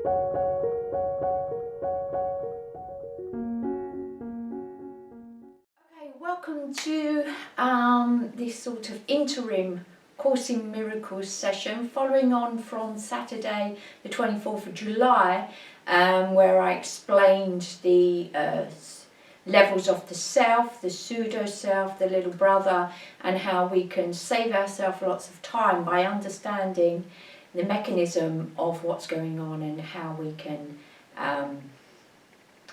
Welcome to this sort of interim Course in Miracles session following on from Saturday the 24th of July where I explained the levels of the self, the pseudo self, the little brother, and how we can save ourselves lots of time by understanding the mechanism of what's going on and how we can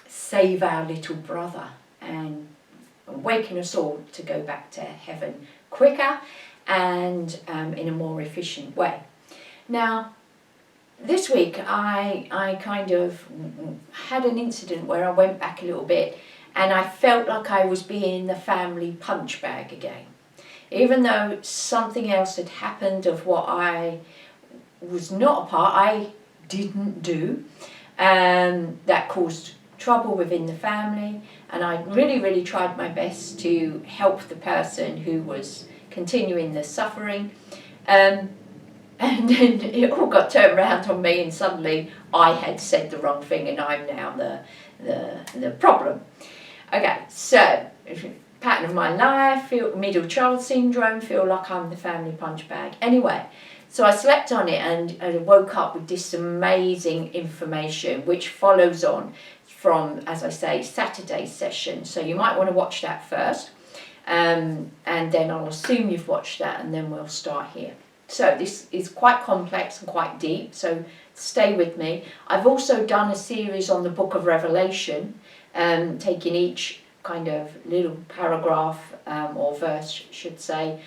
save our little brother and awaken us all to go back to heaven quicker and in a more efficient way. Now, this week I kind of had an incident where I went back a little bit and I felt like I was being the family punch bag again. Even though something else had happened of what I was not a part, I didn't do, that caused trouble within the family, and I really tried my best to help the person who was continuing the suffering, and then it all got turned around on me and suddenly I had said the wrong thing and I'm now the problem. Okay, so pattern of my life, middle child syndrome, feel like I'm the family punch bag. Anyway, so I slept on it and I woke up with this amazing information which follows on from, as I say, Saturday's session. So you might want to watch that first, and then I'll assume you've watched that and then we'll start here. So this is quite complex and quite deep, so stay with me. I've also done a series on the Book of Revelation, taking each kind of little paragraph or verse, should say,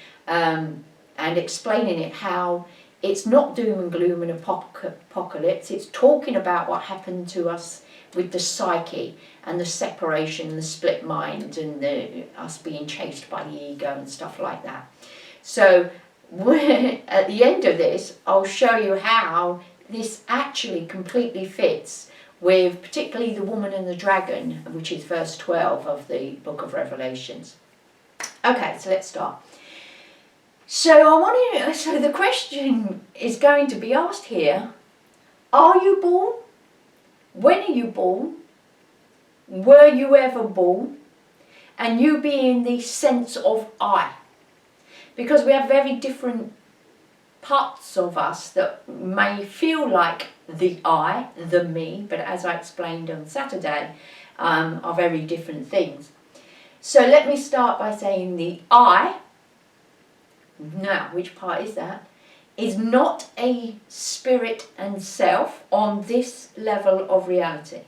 and explaining it, how it's not doom and gloom and apocalypse. It's talking about what happened to us with the psyche and the separation, the split mind, and us being chased by the ego and stuff like that. So at the end of this, I'll show you how this actually completely fits with particularly the woman and the dragon, which is verse 12 of the Book of Revelations. Okay, so let's start. So the question is going to be asked here: are you born? When are you born? Were you ever born? And you being the sense of I. Because we have very different parts of us that may feel like the I, the me, but as I explained on Saturday, are very different things. So let me start by saying the I, now which part is that, is not a spirit and self on this level of reality.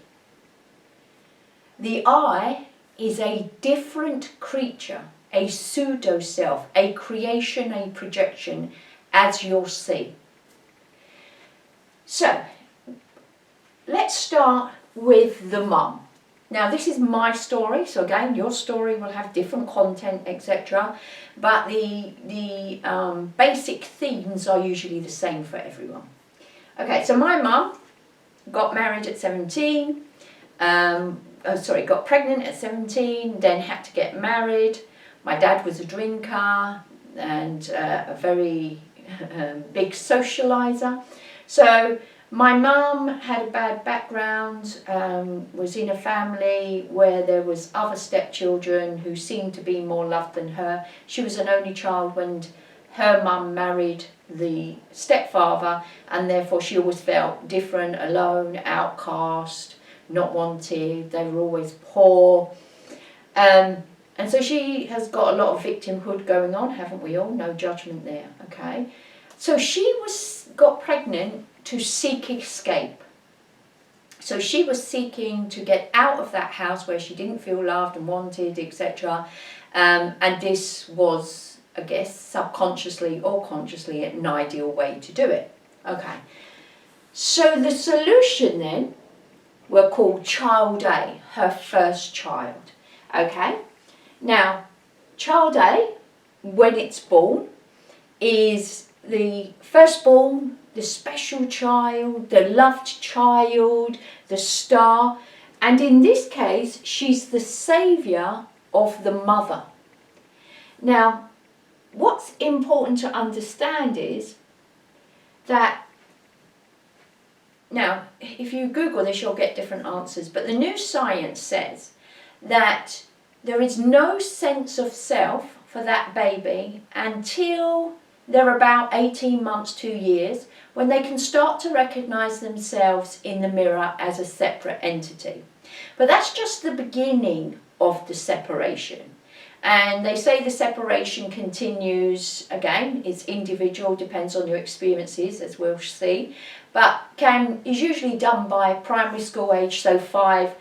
The I is a different creature, a pseudo self, a creation, a projection, as you'll see. So let's start with the mum. Now this is my story, so again your story will have different content, etc. But the basic themes are usually the same for everyone. Okay, so my mum got married at 17, got pregnant at 17, then had to get married. My dad was a drinker and a very big socializer. So my mum had a bad background, was in a family where there was other stepchildren who seemed to be more loved than her. She was an only child when her mum married the stepfather, and therefore she always felt different, alone, outcast, not wanted. They were always poor. And so she has got a lot of victimhood going on, haven't we all? No judgment there, okay? So she got pregnant to seek escape. So she was seeking to get out of that house where she didn't feel loved and wanted, etc. And this was, I guess, subconsciously or consciously an ideal way to do it. Okay. So the solution then were called Child A, her first child. Okay. Now, Child A, when it's born, is the firstborn, the special child, the loved child, the star, and in this case she's the saviour of the mother. Now what's important to understand is that now, if you Google this, you'll get different answers, but the new science says that there is no sense of self for that baby until they're about 18 months, 2 years, when they can start to recognise themselves in the mirror as a separate entity. But that's just the beginning of the separation. And they say the separation continues, again, it's individual, depends on your experiences, as we'll see, but is usually done by primary school age, so 5,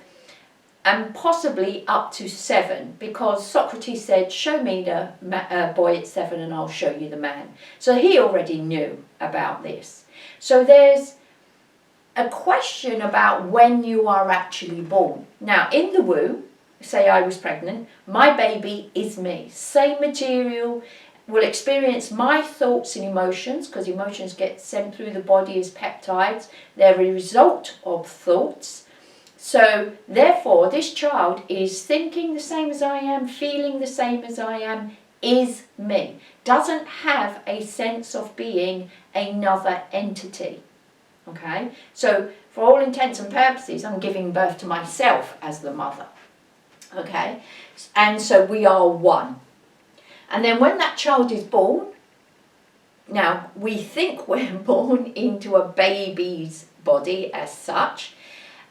and possibly up to 7, because Socrates said, show me the boy at 7 and I'll show you the man. So he already knew about this. So there's a question about when you are actually born. Now, in the womb, say I was pregnant, my baby is me. Same material, will experience my thoughts and emotions, because emotions get sent through the body as peptides. They're a result of thoughts. So therefore, this child is thinking the same as I am, feeling the same as I am, is me. Doesn't have a sense of being another entity. Okay? So for all intents and purposes, I'm giving birth to myself as the mother. Okay? And so we are one. And then when that child is born, now we think we're born into a baby's body as such,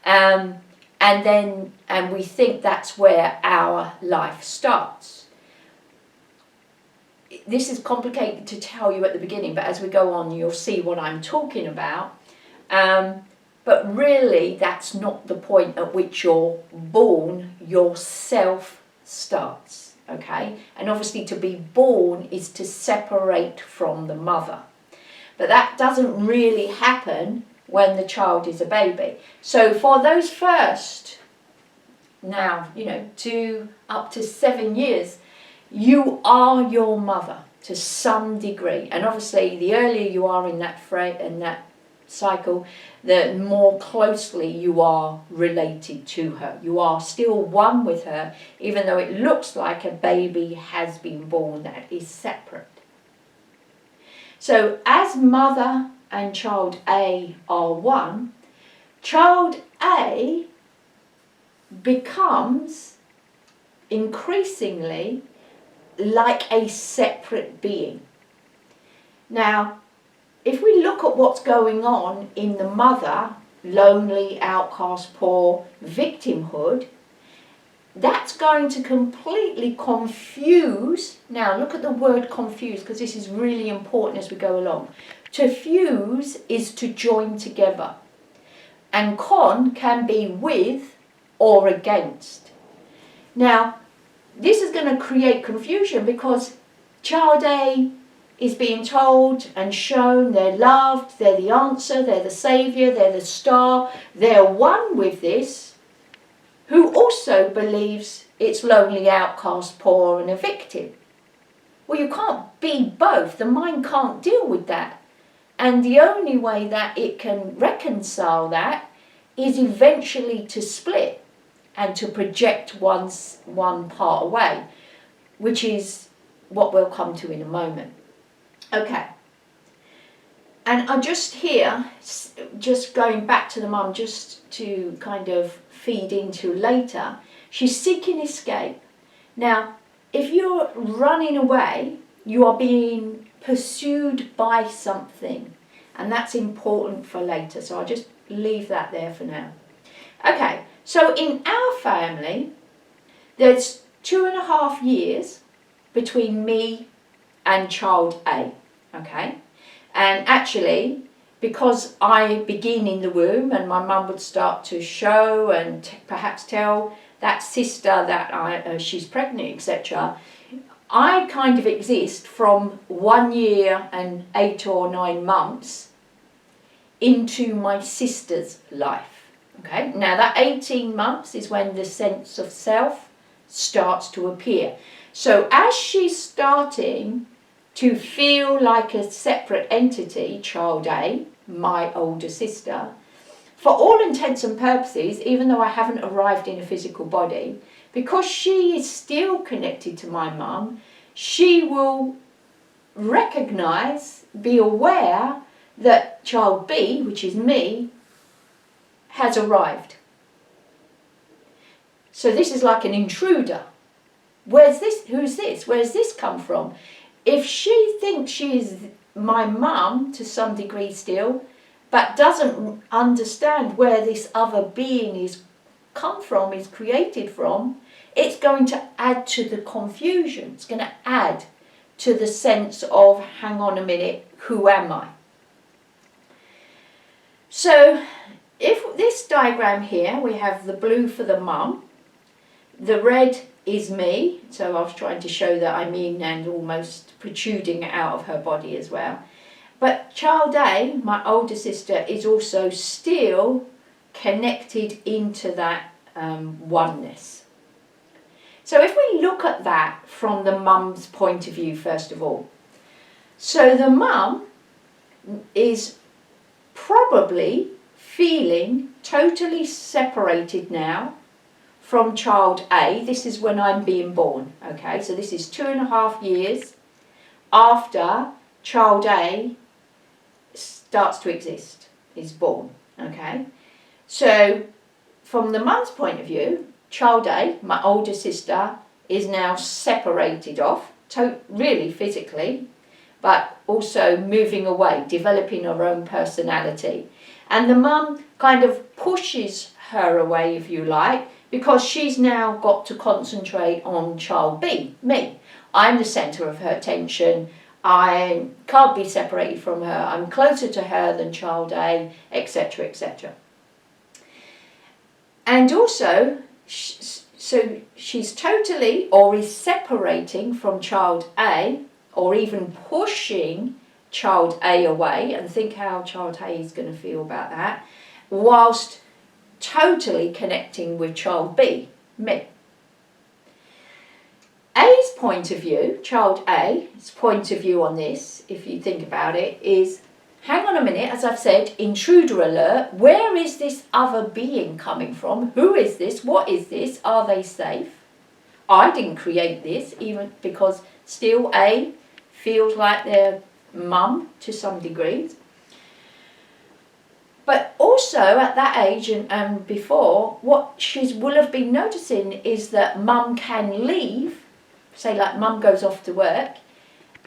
and we think that's where our life starts. This is complicated to tell you at the beginning, but as we go on you'll see what I'm talking about. But really that's not the point at which you're born, yourself starts, okay? And obviously to be born is to separate from the mother. But that doesn't really happen when the child is a baby. So for those first, now, up to 7 years, you are your mother to some degree. And obviously the earlier you are in that cycle, the more closely you are related to her. You are still one with her, even though it looks like a baby has been born that is separate. So as mother and child A are one, child A becomes increasingly like a separate being. Now, if we look at what's going on in the mother, lonely, outcast, poor, victimhood, that's going to completely confuse. Now look at the word confuse, because this is really important as we go along. To fuse is to join together. And can be with or against. Now, this is going to create confusion because child A is being told and shown they're loved, they're the answer, they're the saviour, they're the star, they're one with this, who also believes it's lonely, outcast, poor and a victim. Well, you can't be both. The mind can't deal with that. And the only way that it can reconcile that is eventually to split and to project one part away, which is what we'll come to in a moment. Okay, and I'm just here, just going back to the mum, just to kind of feed into later. She's seeking escape. Now, if you're running away, you are being pursued by something, and that's important for later, so I'll just leave that there for now. Okay, so in our family, there's 2.5 years between me and child A. Okay, and actually, because I begin in the womb and my mum would start to show and perhaps tell that sister that she's pregnant, etc., I kind of exist from 1 year and 8 or 9 months into my sister's life. Okay, now that 18 months is when the sense of self starts to appear. So as she's starting to feel like a separate entity, child A, my older sister, for all intents and purposes, even though I haven't arrived in a physical body, because she is still connected to my mum, she will recognise, be aware that child B, which is me, has arrived. So this is like an intruder. Where's this? Who's this? Where's this come from? If she thinks she's my mum to some degree still, but doesn't understand where this other being is come from, is created from, it's going to add to the confusion. It's going to add to the sense of, hang on a minute, who am I? So if this diagram here, we have the blue for the mum, the red is me, so I was trying to show that I'm in and almost protruding out of her body as well. But child A, my older sister, is also still connected into that oneness. So if we look at that from the mum's point of view, first of all. So the mum is probably feeling totally separated now from child A. This is when I'm being born, okay? So this is 2.5 years after child A starts to exist, is born, okay? So from the mum's point of view, child A, my older sister, is now separated off, really physically, but also moving away, developing her own personality. And the mum kind of pushes her away, if you like, because she's now got to concentrate on child B, me. I'm the centre of her attention. I can't be separated from her. I'm closer to her than child A, etc., etc. And also, so she's totally, or is separating from child A, or even pushing child A away, and think how child A is going to feel about that, whilst totally connecting with child B, me. A's point of view, child A's point of view on this, if you think about it, is, hang on a minute, as I've said, intruder alert, where is this other being coming from? Who is this? What is this? Are they safe? I didn't create this, even because still A feels like their mum to some degree. But also at that age and before, what she will have been noticing is that mum can leave, say like mum goes off to work,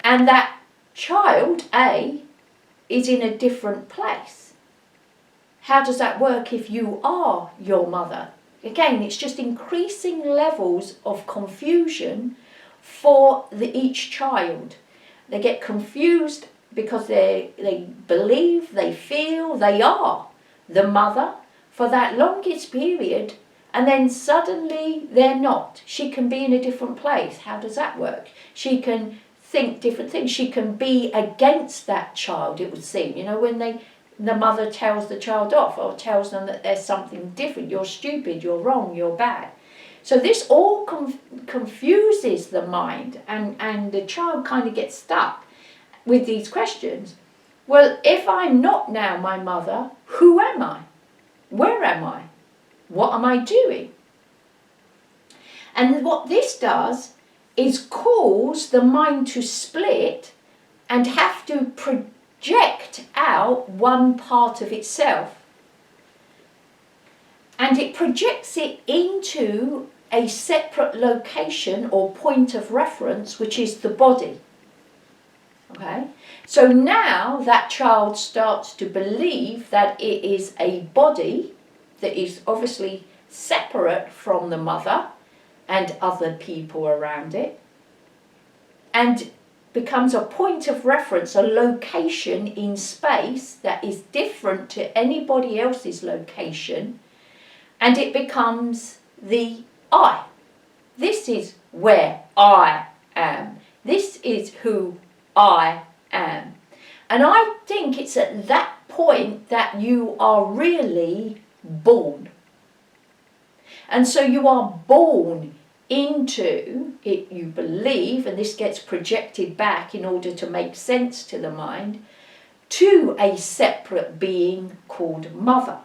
and that child A is in a different place. How does that work if you are your mother? Again, it's just increasing levels of confusion for each child. They get confused because they believe, they feel they are the mother for that longest period, and then suddenly they're not. She can be in a different place. How does that work? She can think different things. She can be against that child, it would seem. You know, when the mother tells the child off or tells them that there's something different, you're stupid, you're wrong, you're bad. So this all confuses the mind, and the child kind of gets stuck with these questions. Well, if I'm not now my mother, who am I? Where am I? What am I doing? And what this does is cause the mind to split and have to project out one part of itself. And it projects it into a separate location or point of reference, which is the body. Okay, so now that child starts to believe that it is a body that is obviously separate from the mother and other people around it, and becomes a point of reference, a location in space that is different to anybody else's location, and it becomes the I. This is where I am. This is who I am. And I think it's at that point that you are really born. And so you are born into it, you believe, and this gets projected back in order to make sense to the mind, to a separate being called mother.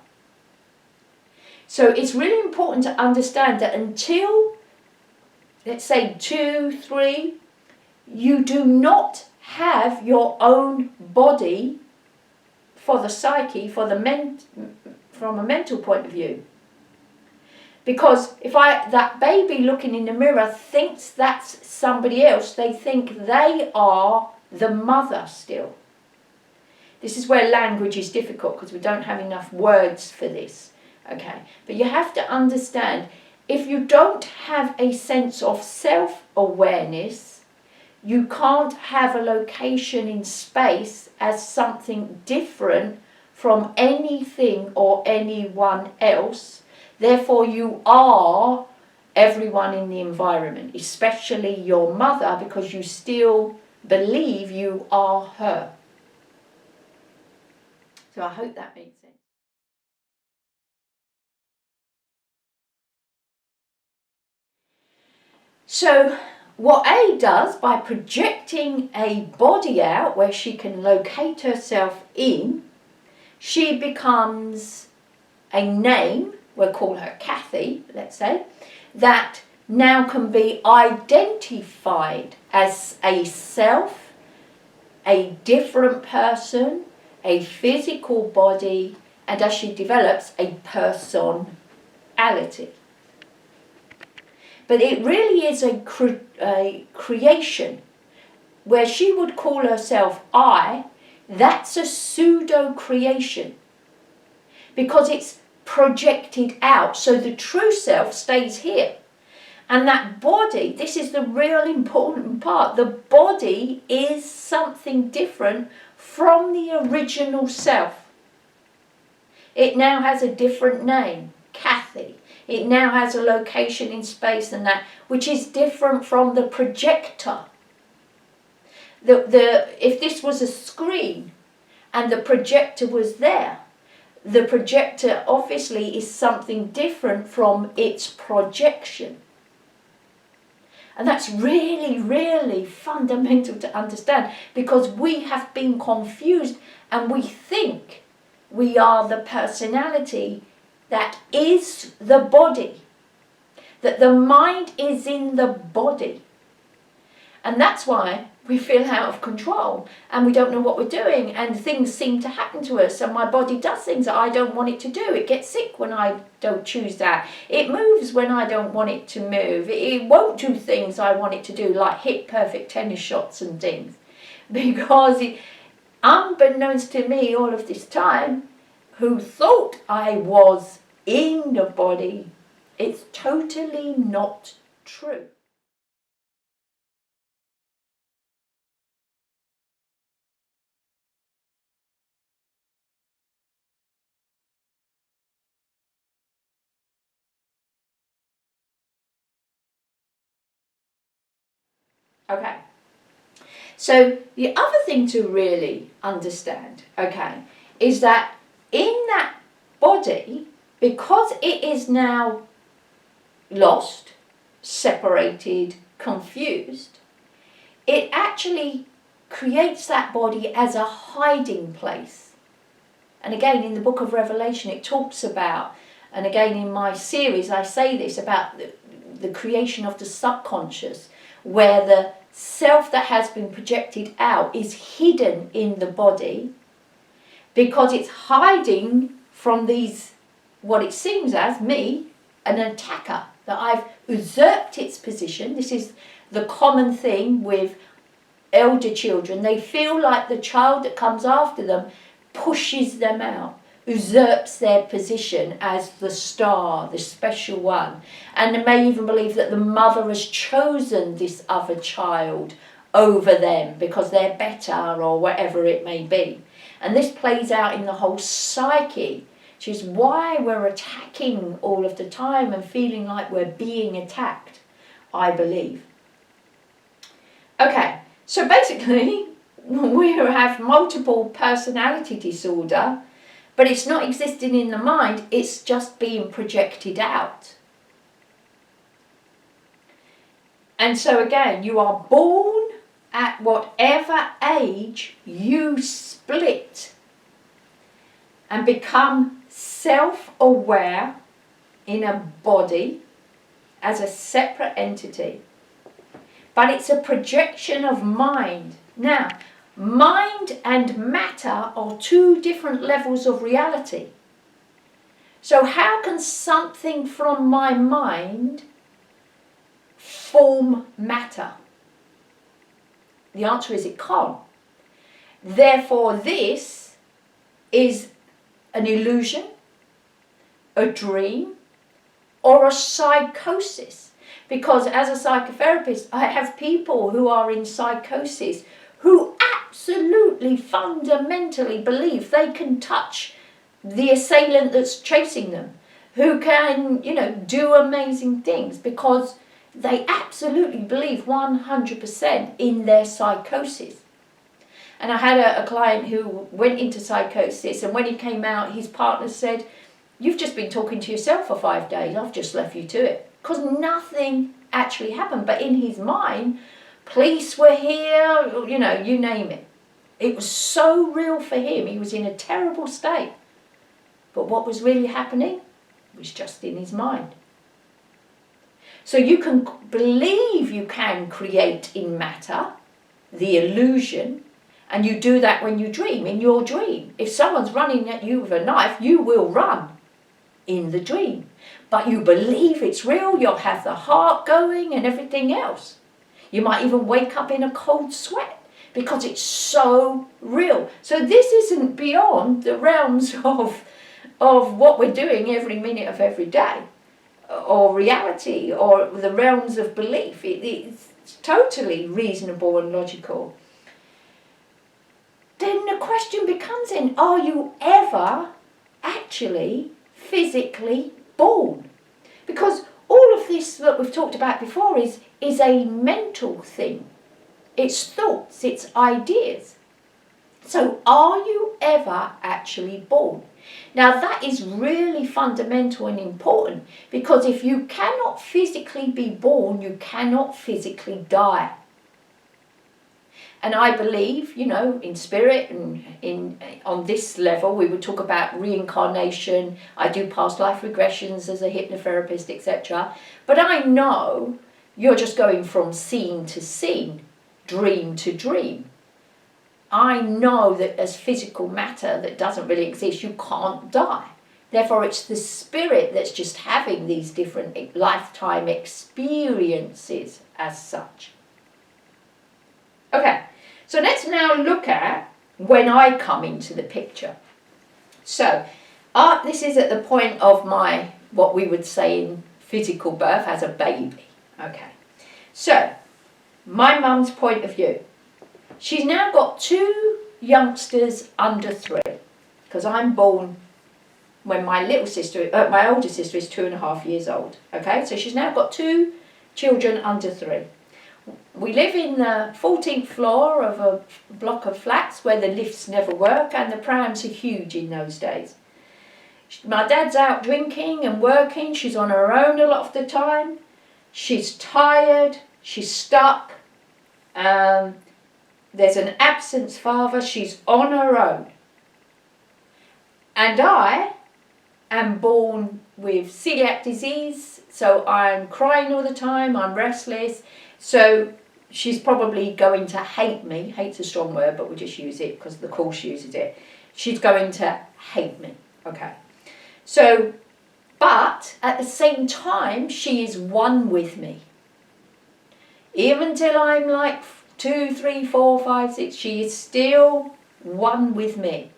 So it's really important to understand that until, let's say 2, 3, you do not have your own body for the psyche, for from a mental point of view. Because if that baby looking in the mirror thinks that's somebody else, they think they are the mother still. This is where language is difficult because we don't have enough words for this. Okay, but you have to understand, if you don't have a sense of self-awareness, you can't have a location in space as something different from anything or anyone else. Therefore, you are everyone in the environment, especially your mother, because you still believe you are her. So I hope that makes sense. So what A does, by projecting a body out where she can locate herself in, she becomes a name, we'll call her Kathy, let's say, that now can be identified as a self, a different person, a physical body, and as she develops, a personality. But it really is a creation where she would call herself I. That's a pseudo creation because it's projected out, so the true self stays here. And that body, this is the real important part, the body is something different from the original self. It now has a different name, Kathy. It now has a location in space and that, which is different from the projector. If this was a screen and the projector was there, the projector obviously is something different from its projection. And that's really, really fundamental to understand, because we have been confused and we think we are the personality that is the body, that the mind is in the body. And that's why we feel out of control and we don't know what we're doing, and things seem to happen to us, and my body does things that I don't want it to do. It gets sick when I don't choose that. It moves when I don't want it to move. It won't do things I want it to do, like hit perfect tennis shots and things. Because unbeknownst to me all of this time, who thought I was in the body, it's totally not true. Okay, so the other thing to really understand, okay, is that in that body, because it is now lost, separated, confused, it actually creates that body as a hiding place. And again, in the book of Revelation, it talks about, and again in my series I say this, about the creation of the subconscious, where the self that has been projected out is hidden in the body because it's hiding from these, what it seems as, me, an attacker, that I've usurped its position. This is the common thing with elder children. They feel like the child that comes after them pushes them out, usurps their position as the star, the special one. And they may even believe that the mother has chosen this other child over them because they're better or whatever it may be. And this plays out in the whole psyche, which is why we're attacking all of the time and feeling like we're being attacked, I believe. Okay, so basically we have multiple personality disorder, but it's not existing in the mind, it's just being projected out. And so again, you are born at whatever age you split and become self-aware in a body as a separate entity. But it's a projection of mind. Now, mind and matter are two different levels of reality. So how can something from my mind form matter? The answer is it can't. Therefore, this is an illusion, a dream, or a psychosis. Because as a psychotherapist, I have people who are in psychosis who absolutely fundamentally believe they can touch the assailant that's chasing them, who can, do amazing things because they absolutely believe 100% in their psychosis. And I had a client who went into psychosis, and when he came out, his partner said, "You've just been talking to yourself for 5 days, I've just left you to it." Because nothing actually happened, but in his mind, police were here, you name it. It was so real for him, he was in a terrible state. But what was really happening was just in his mind. So you can believe you can create in matter, the illusion, and you do that when you dream, in your dream. If someone's running at you with a knife, you will run in the dream. But you believe it's real, you'll have the heart going and everything else. You might even wake up in a cold sweat because it's so real. So this isn't beyond the realms of what we're doing every minute of every day, or reality, or the realms of belief. It's totally reasonable and logical. Then the question becomes then, are you ever actually physically born? Because all of this that we've talked about before is a mental thing. It's thoughts, it's ideas. So are you ever actually born? Now that is really fundamental and important, because if you cannot physically be born, you cannot physically die. And I believe, in spirit and on this level, we would talk about reincarnation. I do past life regressions as a hypnotherapist, etc. But I know you're just going from scene to scene, dream to dream. I know that as physical matter that doesn't really exist, you can't die. Therefore, it's the spirit that's just having these different lifetime experiences as such. Okay, so let's now look at when I come into the picture. So, this is at the point of my, what we would say in physical birth, as a baby. Okay, so my mum's point of view. She's now got 2 youngsters under 3, because I'm born when my older sister is 2.5 years old. Okay, so she's now got 2 children under 3. We live in the 14th floor of a block of flats where the lifts never work and the prams are huge in those days. My dad's out drinking and working. She's on her own a lot of the time. She's tired. She's stuck. There's an absent father. She's on her own. And I am born with celiac disease, so I'm crying all the time. I'm restless. So she's probably going to hate me. Hate's a strong word, but we'll just use it because the course uses it. She's going to hate me. Okay. So, but at the same time, she is one with me. Even till I'm like 2, 3, 4, 5, 6, she is still one with me.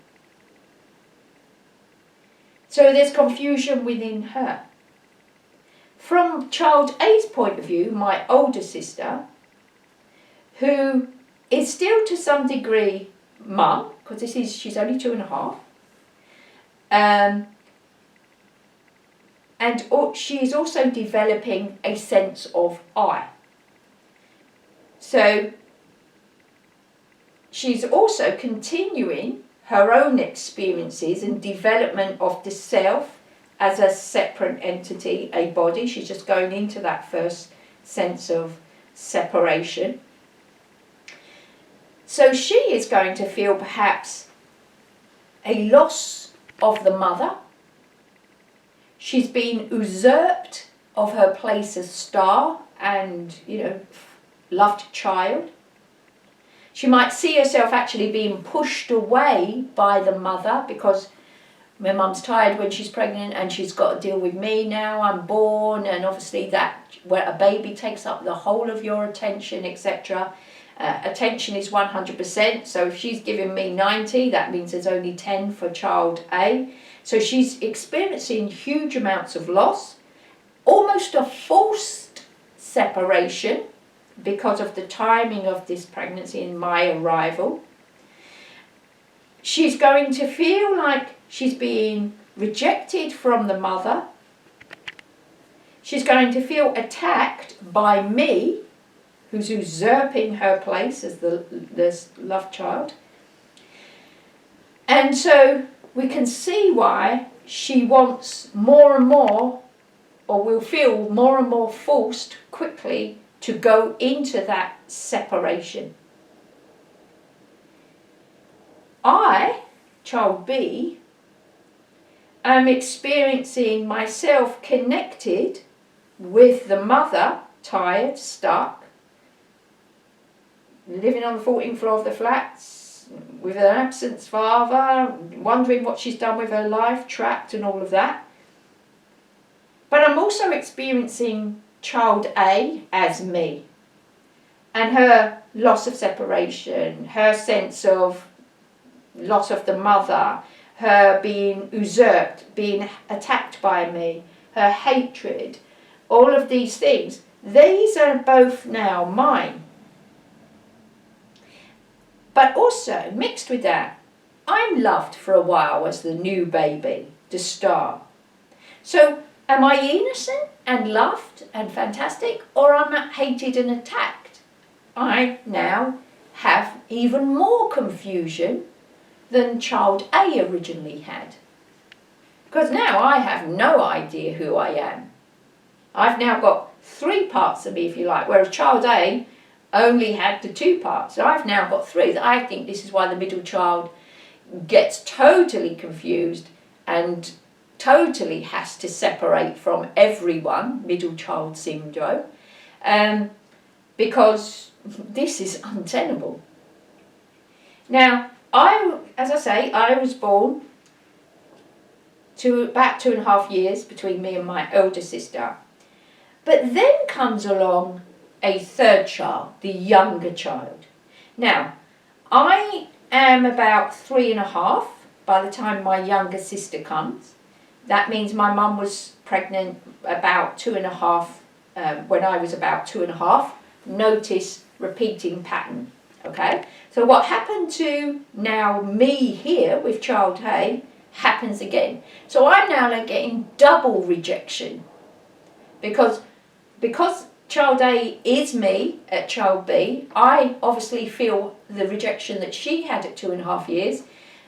So there's confusion within her. From child A's point of view, my older sister, who is still to some degree mum, because she's only 2.5, and she is also developing a sense of I. So she's also continuing her own experiences and development of the self as a separate entity, a body. She's just going into that first sense of separation. So she is going to feel perhaps a loss of the mother. She's been usurped of her place as star and, loved child. She might see herself actually being pushed away by the mother because My mum's tired when she's pregnant and she's got to deal with me now, I'm born, and obviously that, where a baby takes up the whole of your attention, etc. Attention is 100%, so if she's giving me 90, that means there's only 10 for child A. So she's experiencing huge amounts of loss, almost a forced separation because of the timing of this pregnancy and my arrival. She's going to feel like she's being rejected from the mother. She's going to feel attacked by me, who's usurping her place as the love child. And so we can see why she wants more and more, or will feel more and more forced quickly to go into that separation. I, child B, am experiencing myself connected with the mother, tired, stuck, living on the 14th floor of the flats, with an absent father, wondering what she's done with her life, trapped and all of that. But I'm also experiencing child A as me, and her loss of separation, her sense of loss of the mother, her being usurped, being attacked by me, her hatred, all of these things, these are both now mine. But also, mixed with that, I'm loved for a while as the new baby, the star. So, am I innocent and loved and fantastic, or am I hated and attacked? I now have even more confusion than child A originally had. Because now I have no idea who I am. I've now got 3 parts of me, if you like, whereas child A only had the 2 parts. So I've now got 3. I think this is why the middle child gets totally confused and totally has to separate from everyone, middle child syndrome, because this is untenable. Now, as I say, I was born to about 2.5 years between me and my older sister. But then comes along a 3rd child, the younger child. Now, I am about 3.5 by the time my younger sister comes. That means my mum was pregnant about 2.5 when I was about 2.5. Notice repeating pattern, okay? So what happened to now me here with child A happens again. So I'm now getting double rejection because child A is me at child B. I obviously feel the rejection that she had at 2.5 years,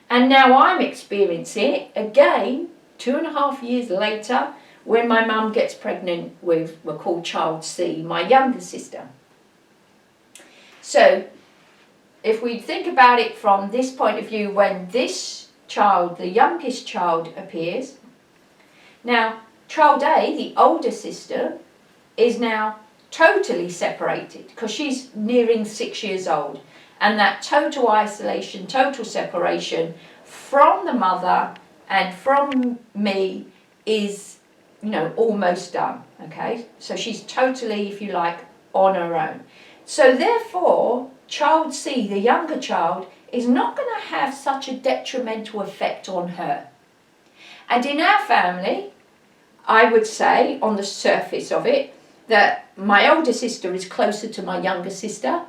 and now I'm experiencing it again 2.5 years later when my mum gets pregnant with, we'll call child C, my younger sister. So if we think about it from this point of view, when this child, the youngest child, appears, now child A, the older sister, is now totally separated because she's nearing 6 years old, and that total isolation, total separation from the mother and from me is, almost done, okay? So she's totally, if you like, on her own. So therefore, child C, the younger child, is not going to have such a detrimental effect on her. And in our family, I would say, on the surface of it, that my older sister is closer to my younger sister,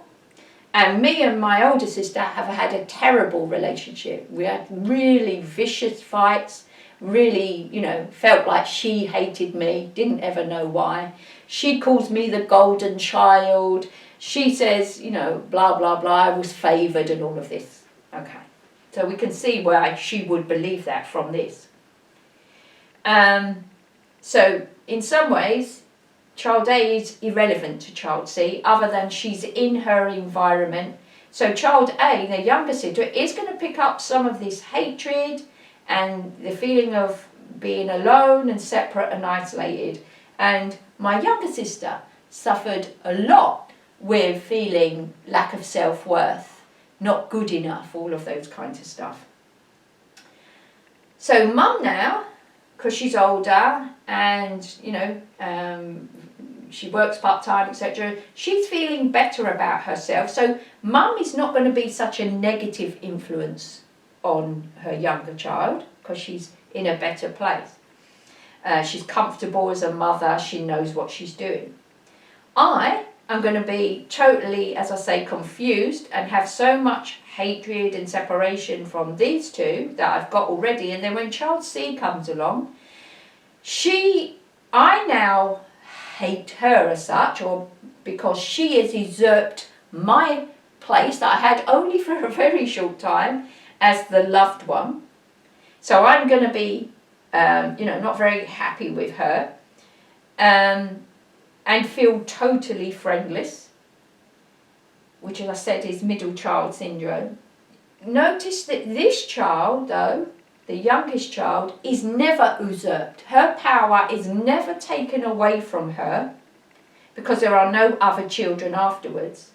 and me and my older sister have had a terrible relationship. We had really vicious fights, really, felt like she hated me, didn't ever know why. She calls me the golden child. She says, blah, blah, blah, I was favoured and all of this. Okay, so we can see why she would believe that from this. So in some ways, child A is irrelevant to child C, other than she's in her environment. So child A, the younger sister, is going to pick up some of this hatred and the feeling of being alone and separate and isolated. And my younger sister suffered a lot with feeling lack of self-worth, not good enough, all of those kinds of stuff. So mum now, because she's older and, she works part-time, etc., she's feeling better about herself. So mum is not going to be such a negative influence on her younger child because she's in a better place. She's comfortable as a mother. She knows what she's doing. I am going to be totally, as I say, confused and have so much hatred and separation from these two that I've got already. And then when child C comes along, I now hate her as such, or because she has usurped my place that I had only for a very short time as the loved one. So I'm going to be, not very happy with her, and feel totally friendless, which, as I said, is middle child syndrome. Notice that this child, though, the youngest child, is never usurped. Her power is never taken away from her because there are no other children afterwards.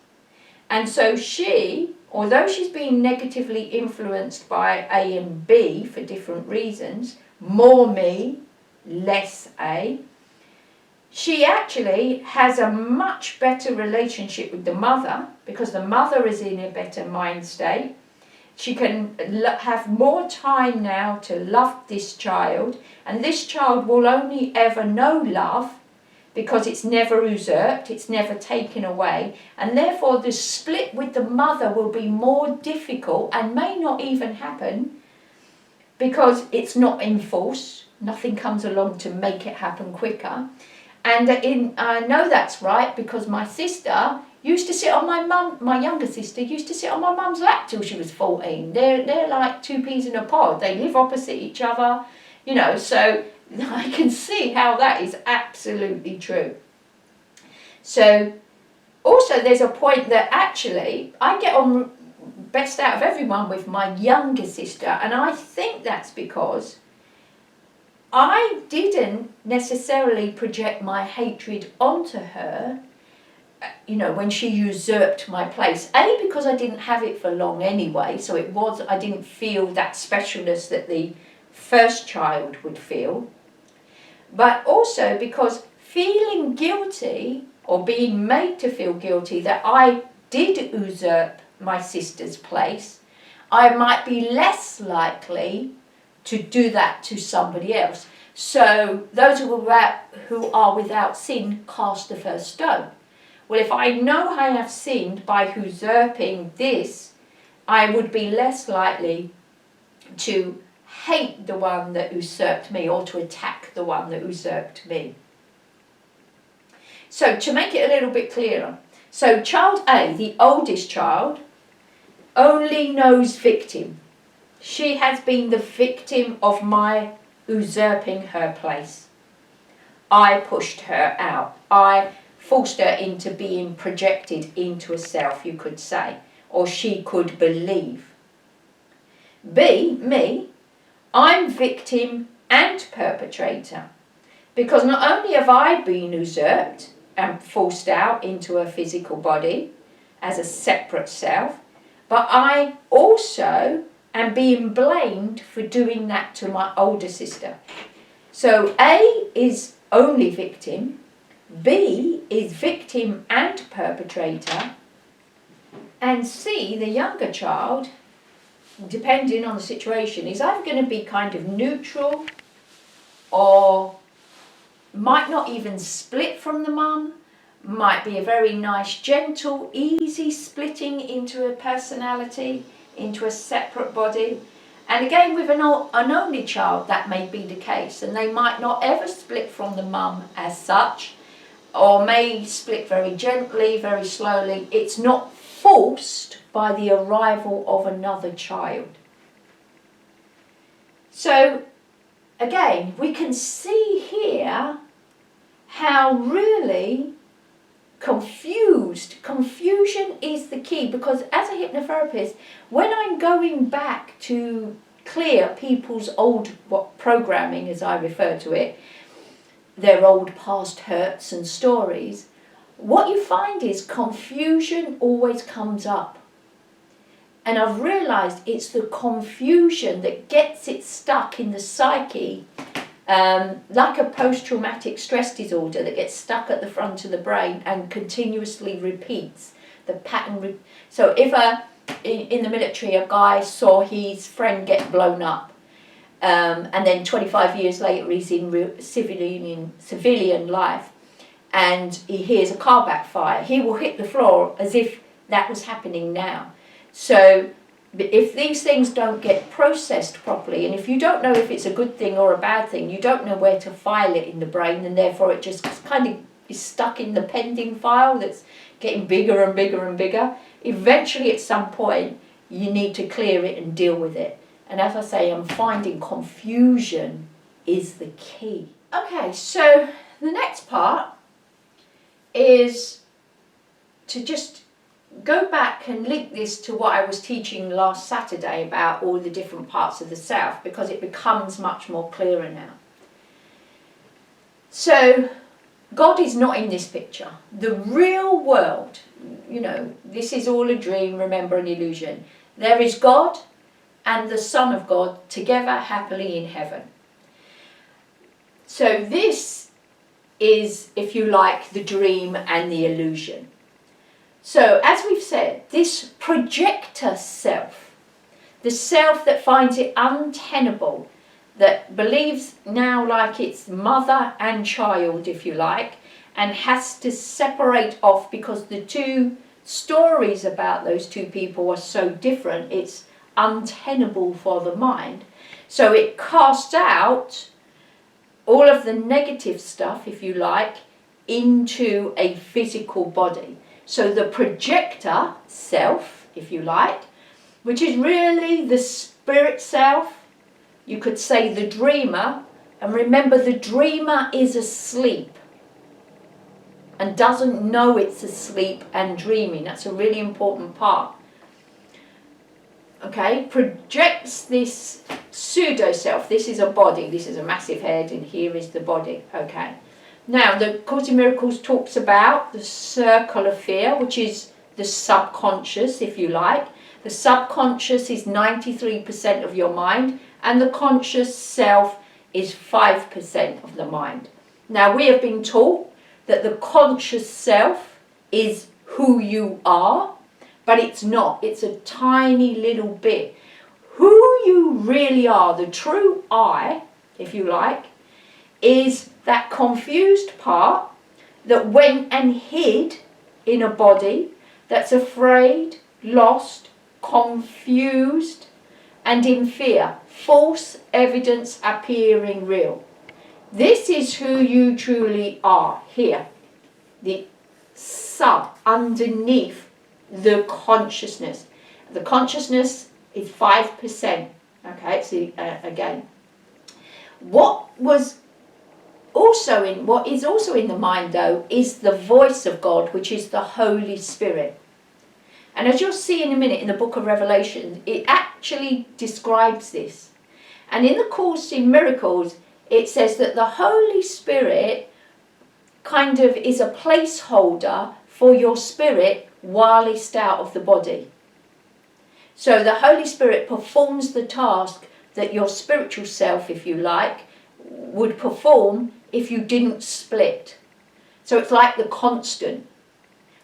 And so she, although she's being negatively influenced by A and B for different reasons, more me, less A, she actually has a much better relationship with the mother because the mother is in a better mind state. She can have more time now to love this child, and this child will only ever know love because it's never usurped, it's never taken away, and therefore the split with the mother will be more difficult and may not even happen because it's not in force. Nothing comes along to make it happen quicker. And I know that's right because my sister used to sit on my younger sister used to sit on my mum's lap till she was 14. They're like two peas in a pod. They live opposite each other, so I can see how that is absolutely true. So also there's a point that actually I get on best out of everyone with my younger sister, and I think that's because I didn't necessarily project my hatred onto her, when she usurped my place. A, because I didn't have it for long anyway, so I didn't feel that specialness that the first child would feel. But also because feeling guilty, or being made to feel guilty that I did usurp my sister's place, I might be less likely to do that to somebody else. So those who are without sin cast the first stone. Well, if I know I have sinned by usurping this, I would be less likely to hate the one that usurped me or to attack the one that usurped me. So to make it a little bit clearer, so child A, the oldest child, only knows victim. She has been the victim of my usurping her place. I pushed her out. I forced her into being projected into a self, you could say, or she could believe. B, me, I'm victim and perpetrator, because not only have I been usurped and forced out into a physical body as a separate self, but I also am being blamed for doing that to my older sister. So A is only victim, B is victim and perpetrator, and C, the younger child, depending on the situation, is either going to be kind of neutral or might not even split from the mum, might be a very nice, gentle, easy splitting into a personality, into a separate body. And again, with an only child, that may be the case, and they might not ever split from the mum as such, or may split very gently, very slowly. It's not forced by the arrival of another child. So again, we can see here how really confusion is the key, because as a hypnotherapist, when I'm going back to clear people's old programming, as I refer to it, their old past hurts and stories, what you find is confusion always comes up. And I've realised it's the confusion that gets it stuck in the psyche, like a post-traumatic stress disorder that gets stuck at the front of the brain and continuously repeats the pattern. So if in the military a guy saw his friend get blown up, and then 25 years later he's in civilian life, and he hears a car backfire, he will hit the floor as if that was happening now. So if these things don't get processed properly, and if you don't know if it's a good thing or a bad thing, you don't know where to file it in the brain, and therefore it just kind of is stuck in the pending file that's getting bigger and bigger and bigger. Eventually at some point you need to clear it and deal with it. And as I say, I'm finding confusion is the key. Okay, so the next part is to just go back and link this to what I was teaching last Saturday about all the different parts of the self, because it becomes much more clearer now. So God is not in this picture. The real world, this is all a dream, remember, an illusion. There is God and the Son of God together happily in heaven. So this is, if you like, the dream and the illusion. So, as we've said, this projector self, the self that finds it untenable, that believes now like it's mother and child, if you like, and has to separate off because the two stories about those two people are so different, it's untenable for the mind. So it casts out all of the negative stuff, if you like, into a physical body. So the projector self, if you like, which is really the spirit self, you could say the dreamer, and remember the dreamer is asleep and doesn't know it's asleep and dreaming. That's a really important part. Okay, projects this pseudo self. This is a body, this is a massive head, and here is the body. Okay. Now, the Course in Miracles talks about the circle of fear, which is the subconscious, if you like. The subconscious is 93% of your mind, and the conscious self is 5% of the mind. Now, we have been taught that the conscious self is who you are, but it's not. It's a tiny little bit. Who you really are, the true I, if you like, is that confused part that went and hid in a body that's afraid, lost, confused, and in fear. False evidence appearing real. This is who you truly are here. The sub, underneath the consciousness. The consciousness is 5%. Okay, so again, what is also in the mind, though, is the voice of God, which is the Holy Spirit. And as you'll see in a minute in the book of Revelation, it actually describes this. And in the Course in Miracles, it says that the Holy Spirit kind of is a placeholder for your spirit while it's out of the body. So the Holy Spirit performs the task that your spiritual self, if you like, would perform if you didn't split. So it's like the constant,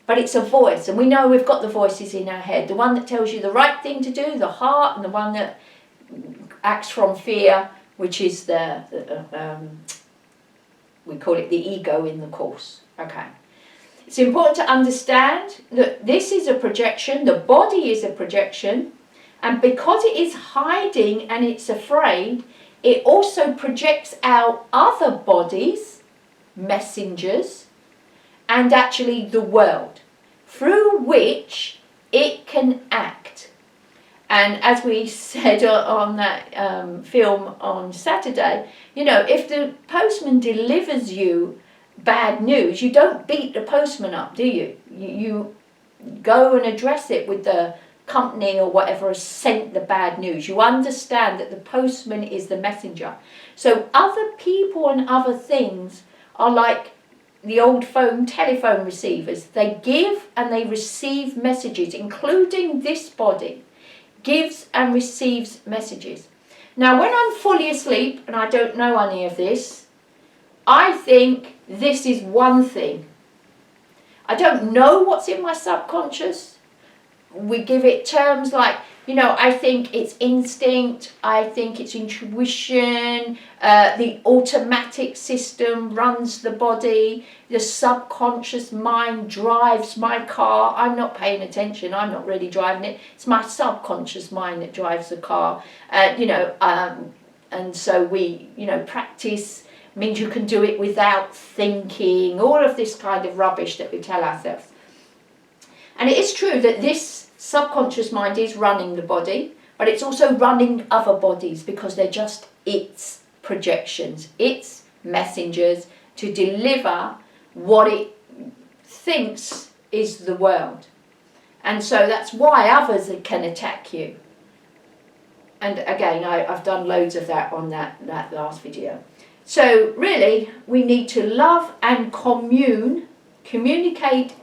but it's a voice, and we know we've got the voices in our head, the one that tells you the right thing to do, the heart, and the one that acts from fear, which is we call it the ego in the Course. Okay, it's important to understand that this is a projection, the body is a projection, and because it is hiding and it's afraid, it also projects out other bodies, messengers, and actually the world, through which it can act. And as we said on that film on Saturday, if the postman delivers you bad news, you don't beat the postman up, do you? You go and address it with the company or whatever has sent the bad news. You understand that the postman is the messenger. So other people and other things are like the old telephone receivers. They give and they receive messages, including this body. gives and receives messages. Now, when I'm fully asleep and I don't know any of this, I think this is one thing. I don't know what's in my subconscious. We give it terms like, you know, I think it's instinct, I think it's intuition, the automatic system runs the body, the subconscious mind drives my car. I'm not paying attention, I'm not really driving it. It's my subconscious mind that drives the car. And so we, you know, practice means you can do it without thinking, all of this kind of rubbish that we tell ourselves. And it is true that this subconscious mind is running the body, but it's also running other bodies because they're just its projections, its messengers to deliver what it thinks is the world. And so that's why others can attack you. And again, I've done loads of that on that last video. So really, we need to love and communicate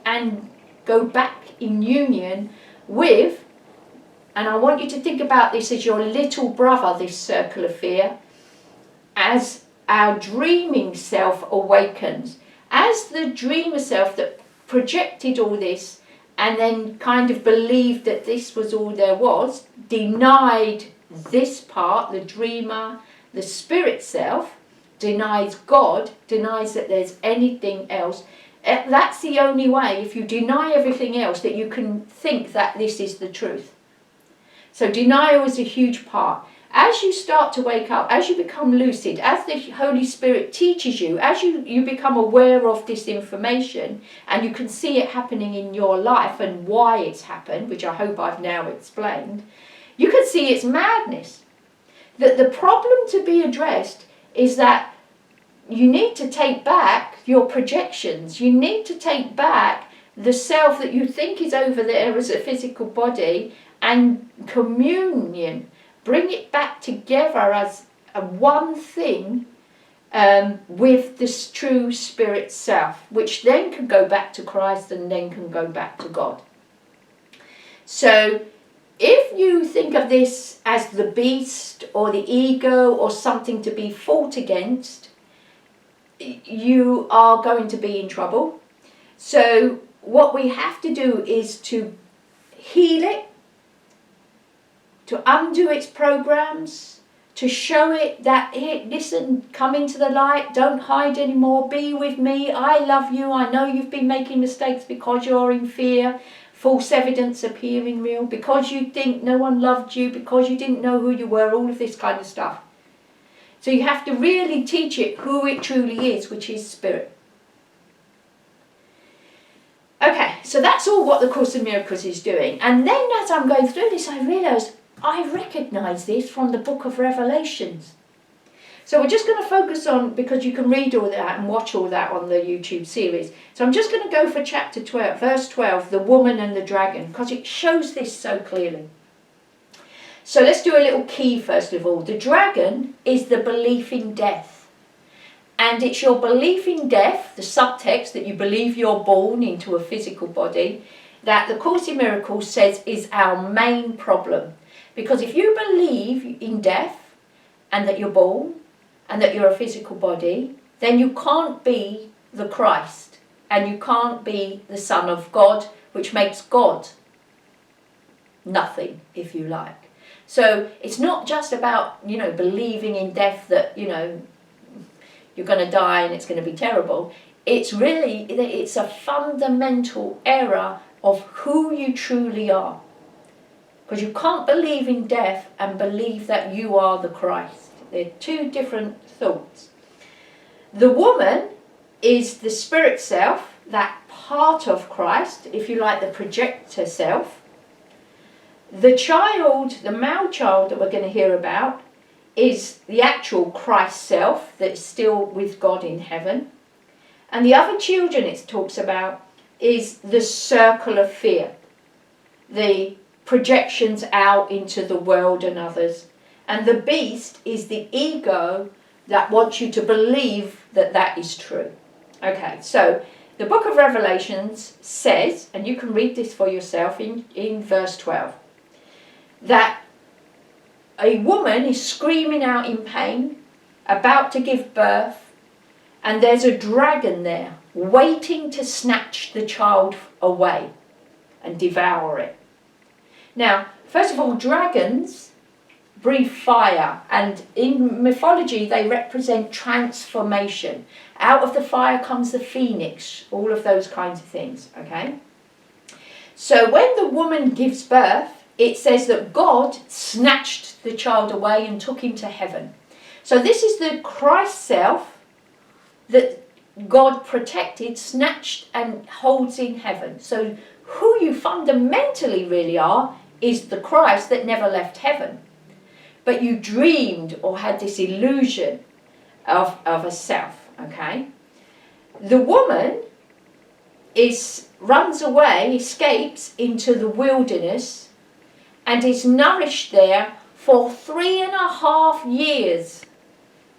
and go back in union with, and I want you to think about this as your little brother, this circle of fear, as our dreaming self awakens, as the dreamer self that projected all this and then kind of believed that this was all there was, denied this part, the dreamer, the spirit self, denies God, denies that there's anything else. That's the only way, if you deny everything else, that you can think that this is the truth. So denial is a huge part. As you start to wake up, as you become lucid, as the Holy Spirit teaches you, as you become aware of this information, and you can see it happening in your life and why it's happened, which I hope I've now explained, you can see its madness. That the problem to be addressed is that you need to take back your projections. You need to take back the self that you think is over there as a physical body and communion. Bring it back together as a one thing with this true spirit self, which then can go back to Christ and then can go back to God. So if you think of this as the beast or the ego or something to be fought against, you are going to be in trouble. So what we have to do is to heal it, to undo its programs, to show it that, hey, listen, come into the light, don't hide anymore, be with me, I love you, I know you've been making mistakes because you're in fear, false evidence appearing real, because you think no one loved you, because you didn't know who you were, all of this kind of stuff. So you have to really teach it who it truly is, which is spirit. Okay, so that's all what the Course in Miracles is doing. And then as I'm going through this, I realised I recognise this from the book of Revelations. So we're just going to focus on, because you can read all that and watch all that on the YouTube series. So I'm just going to go for chapter 12, verse 12, the woman and the dragon, because it shows this so clearly. So let's do a little key first of all. The dragon is the belief in death. And it's your belief in death, the subtext that you believe you're born into a physical body, that the Course in Miracles says is our main problem. Because if you believe in death and that you're born and that you're a physical body, then you can't be the Christ and you can't be the Son of God, which makes God nothing, if you like. So it's not just about, you know, believing in death that, you know, you're going to die and it's going to be terrible. It's really, it's a fundamental error of who you truly are. Because you can't believe in death and believe that you are the Christ. They're two different thoughts. The woman is the spirit self, that part of Christ, if you like, the projector self. The child, the male child that we're going to hear about, is the actual Christ self that is still with God in heaven. And the other children it talks about is the circle of fear, the projections out into the world and others. And the beast is the ego that wants you to believe that that is true. Okay, so the book of Revelations says, and you can read this for yourself in verse 12, that a woman is screaming out in pain, about to give birth, and there's a dragon there waiting to snatch the child away and devour it. Now, first of all, dragons breathe fire, and in mythology they represent transformation. Out of the fire comes the phoenix, all of those kinds of things, okay? So when the woman gives birth, it says that God snatched the child away and took him to heaven. So this is the Christ self that God protected, snatched and holds in heaven. So who you fundamentally really are is the Christ that never left heaven. But you dreamed or had this illusion of a self, okay? The woman runs away, escapes into the wilderness and is nourished there for 3.5 years.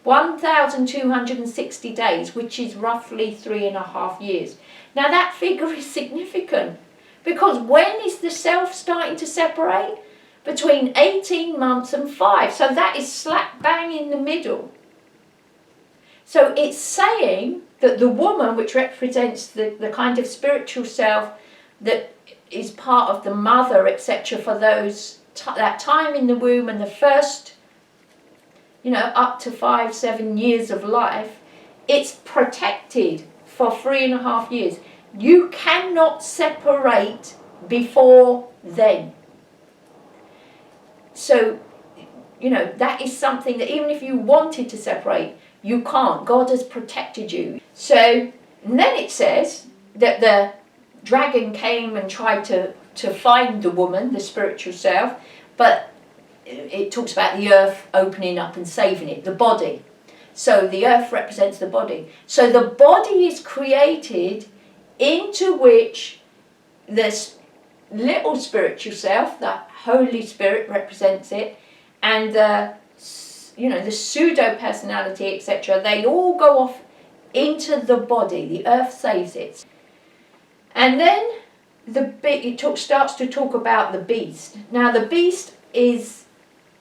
1,260 days, which is roughly 3.5 years. Now that figure is significant, because when is the self starting to separate? Between 18 months and 5. So that is slap bang in the middle. So it's saying that the woman, which represents the kind of spiritual self that is part of the mother, etc., for that time in the womb and the first, up to 5-7 years of life, it's protected for 3.5 years. You cannot separate before then. So, that is something that even if you wanted to separate, you can't. God has protected you. So, and then it says that the dragon came and tried to find the woman, the spiritual self, but it talks about the earth opening up and saving it, the body. So the earth represents the body. So the body is created into which this little spiritual self, that Holy Spirit represents it, and the pseudo personality, etc., they all go off into the body. The earth saves it. And then it starts to talk about the beast. Now the beast is,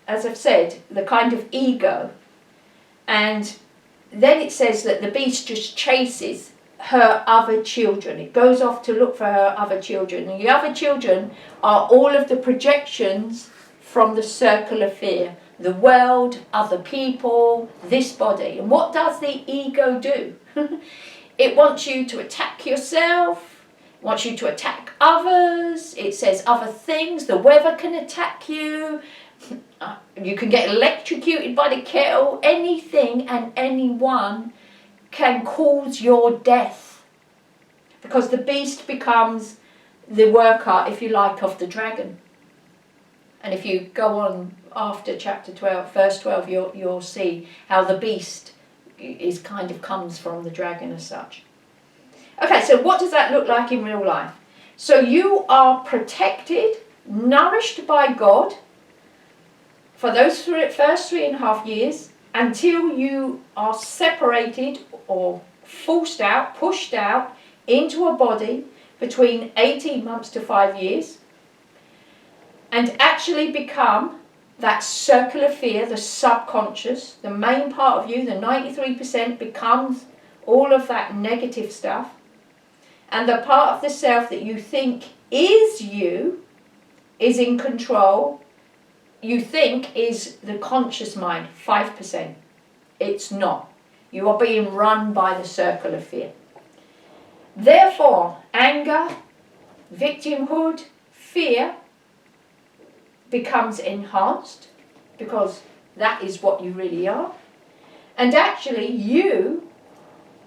as I've said, the kind of ego. And then it says that the beast just chases her other children. It goes off to look for her other children. And the other children are all of the projections from the circle of fear. The world, other people, this body. And what does the ego do? It wants you to attack yourself. It wants you to attack others. It says other things. The weather can attack you. You can get electrocuted by the kettle. Anything and anyone can cause your death, because the beast becomes the worker, if you like, of the dragon. And if you go on after chapter 12, verse 12, you'll see how the beast comes from the dragon as such. Okay, so what does that look like in real life? So you are protected, nourished by God for those first 3.5 years, until you are separated or forced out, pushed out into a body between 18 months to 5 years, and actually become that circle of fear, the subconscious, the main part of you, the 93% becomes all of that negative stuff, and the part of the self that you think is you, is in control, you think is the conscious mind, 5%. It's not. You are being run by the circle of fear. Therefore, anger, victimhood, fear becomes enhanced, because that is what you really are. And actually, you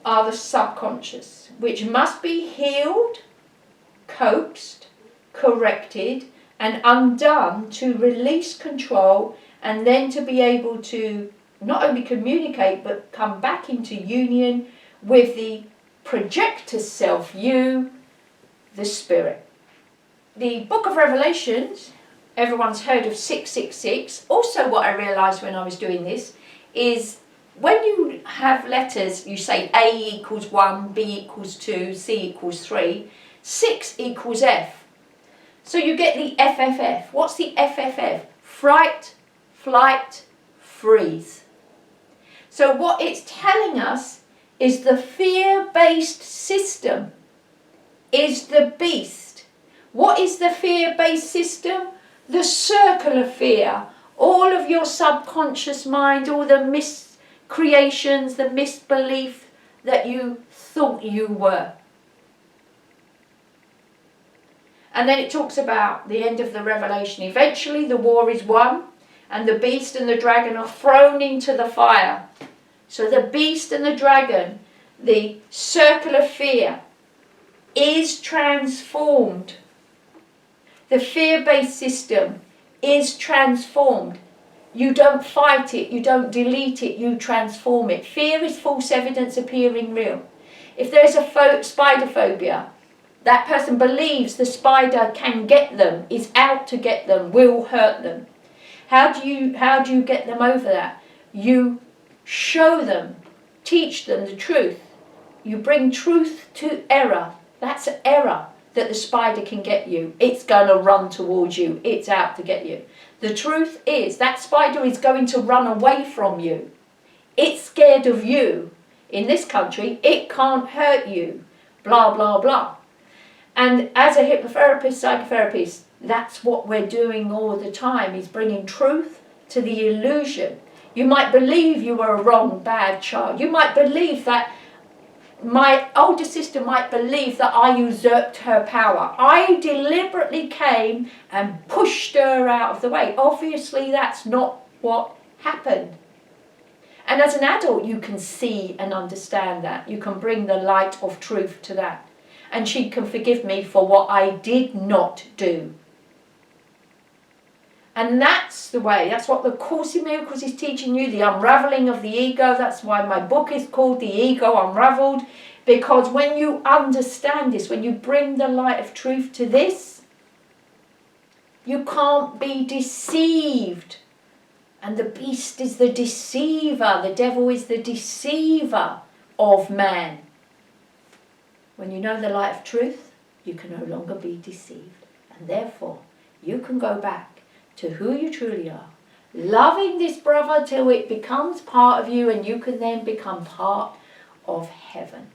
are the subconscious, which must be healed, coaxed, corrected, and undone to release control, and then to be able to not only communicate but come back into union with the projector self, you, the spirit. The book of Revelations, everyone's heard of 666. Also what I realised when I was doing this is when you have letters, you say A equals 1, B equals 2, C equals 3, 6 equals F. So you get the FFF. What's the FFF? Fright, flight, freeze. So what it's telling us is the fear-based system is the beast. What is the fear-based system? The circle of fear. All of your subconscious mind, all the miscreations, the misbelief that you thought you were. And then it talks about the end of the revelation. Eventually the war is won and the beast and the dragon are thrown into the fire. So the beast and the dragon, the circle of fear, is transformed. The fear-based system is transformed. You don't fight it, you don't delete it, you transform it. Fear is false evidence appearing real. If there's a spider phobia, that person believes the spider can get them, is out to get them, will hurt them. How do you get them over that? You show them, teach them the truth. You bring truth to error. That's an error that the spider can get you. It's going to run towards you. It's out to get you. The truth is that spider is going to run away from you. It's scared of you. In this country, it can't hurt you. Blah, blah, blah. And as a hypnotherapist, psychotherapist, that's what we're doing all the time, is bringing truth to the illusion. You might believe you were a wrong, bad child. You might believe that my older sister might believe that I usurped her power. I deliberately came and pushed her out of the way. Obviously, that's not what happened. And as an adult, you can see and understand that. You can bring the light of truth to that. And she can forgive me for what I did not do. And that's the way, that's what the Course in Miracles is teaching you, the unravelling of the ego. That's why my book is called The Ego Unravelled. Because when you understand this, when you bring the light of truth to this, you can't be deceived. And the beast is the deceiver. The devil is the deceiver of man. When you know the light of truth, you can no longer be deceived. And therefore, you can go back to who you truly are, loving this brother till it becomes part of you, and you can then become part of heaven.